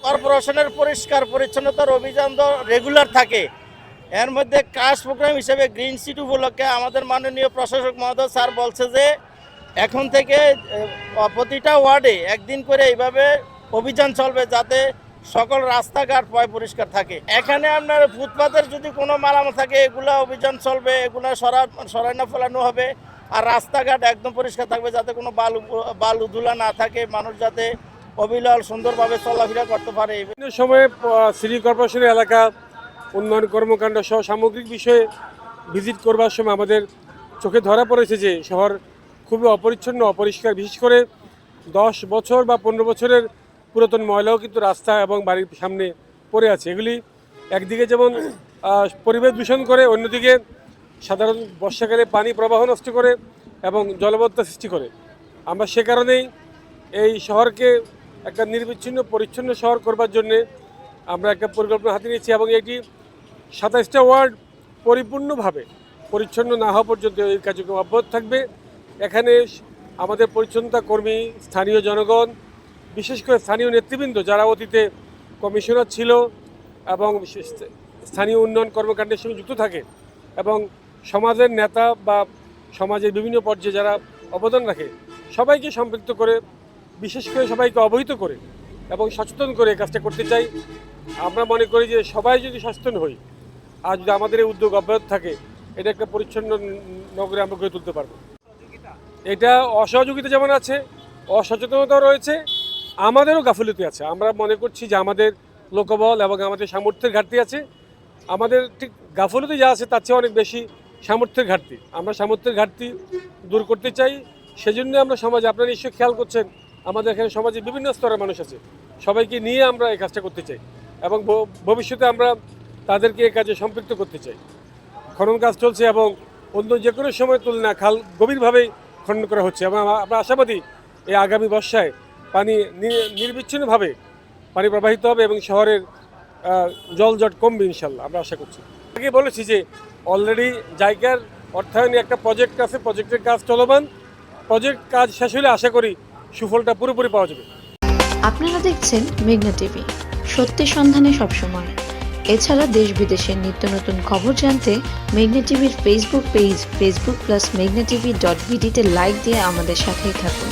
কর্পোরেশনের পরিষ্কার পরিচ্ছন্নতার অভিযান তো রেগুলার থাকে। এর মধ্যে কাজ প্রোগ্রাম হিসেবে গ্রিন সিটি উপলক্ষে আমাদের মাননীয় প্রশাসক মহোদয় স্যার বলছে যে এখন থেকে প্রতিটা ওয়ার্ডে একদিন করে এইভাবে অভিযান চলবে, যাতে সকল রাস্তাঘাট পরিষ্কার থাকে। এখানে আপনার ফুটপাতের যদি কোনো মালামাল থাকে এগুলা অভিযান চলবে, এগুলা সরানো ফেলানো হবে। আর রাস্তাঘাট একদম পরিষ্কার থাকবে, যাতে কোনো বালু ধুলা না থাকে, মানুষ যাতে অবিরল সুন্দরভাবে চলাফেরা করতে পারে। বিভিন্ন সময়ে সিটি কর্পোরেশনের এলাকা উন্নয়ন কর্মকাণ্ড সহ সামগ্রিক বিষয়ে ভিজিট করবার সময় আমাদের চোখে ধরা পড়েছে যে শহর খুবই অপরিচ্ছন্ন, অপরিষ্কার। বিশেষ করে 10 বছর বা 15 বছরের পুরাতন ময়লাও কিন্তু রাস্তা এবং বাড়ির সামনে পড়ে আছে। এগুলি একদিকে যেমন পরিবেশ দূষণ করে, অন্যদিকে সাধারণ বর্ষাকালে পানি প্রবাহ নষ্ট করে এবং জলবদ্ধতা সৃষ্টি করে। আমরা সে কারণেই এই শহরকে একটা নির্বিচ্ছিন্ন পরিচ্ছন্ন শহর করবার জন্যে আমরা একটা পরিকল্পনা হাতে নিয়েছি এবং এটি 27টা ওয়ার্ড পরিপূর্ণভাবে পরিচ্ছন্ন না হওয়া পর্যন্ত এই কার্যক্রম অব্যাহত থাকবে। এখানে আমাদের পরিচ্ছন্নতা কর্মী, স্থানীয় জনগণ, বিশেষ করে স্থানীয় নেতৃবৃন্দ যারা অতীতে কমিশনার ছিল এবং স্থানীয় উন্নয়ন কর্মকাণ্ডের সঙ্গে যুক্ত থাকে এবং সমাজের নেতা বা সমাজের বিভিন্ন পর্যায়ে যারা অবদান রাখে সবাইকে সম্পৃক্ত করে, বিশেষ করে সবাইকে অবহিত করে এবং সচেতন করে কাজটা করতে চাই। আমরা মনে করি যে সবাই যদি সচেতন হই আর যদি আমাদের এই উদ্যোগ অব্যাহত থাকে, এটা একটা পরিচ্ছন্ন নগরে আমরা গড়ে তুলতে পারবো। এটা অসহযোগিতা যেমন আছে, অসচেতনতাও রয়েছে, আমাদেরও গাফিলতি আছে। আমরা মনে করছি যে আমাদের লোকবল এবং আমাদের সামর্থ্যের ঘাটতি আছে। আমাদের ঠিক গাফিলতি যা আছে তার চেয়ে অনেক বেশি সামর্থ্যের ঘাটতি। আমরা সামর্থ্যের ঘাটতি দূর করতে চাই। সেজন্য আমরা সমাজে, আপনারা নিশ্চয়ই খেয়াল করছেন, আমাদের এখানে সমাজে বিভিন্ন স্তরের মানুষ আছে, সবাইকে নিয়ে আমরা এই কাজটা করতে চাই এবং ভবিষ্যতে আমরা তাদেরকে এই কাজে সম্পৃক্ত করতে চাই। খনন কাজ চলছে এবং অন্য যে কোনো সময় তুলনা খাল গভীরভাবেই খনন করা হচ্ছে এবং আমরা আশাবাদী এই আগামী বর্ষায় পানি নির্বিচ্ছিন্নভাবে পানি প্রবাহিত হবে এবং শহরের জলজট কমবে ইনশাল্লাহ, আমরা আশা করছি। আগে বলেছি যে অলরেডি জায়গার অর্থায়নে একটা প্রজেক্ট আছে, প্রজেক্টের কাজ চলমান। প্রজেক্ট কাজ শেষ হলে আশা করি সুফলটা পুরোপুরি পাওয়া যাবে। আপনারা দেখছেন মেঘনা টিভি, সত্যি সন্ধানে সবসময়। এছাড়া দেশ বিদেশের নিত্য নতুন খবর জানতে মেঘনা টিভির ফেসবুক পেজ facebook+meghna tv.bd তে লাইক দিয়ে আমাদের সাথেই থাকুন।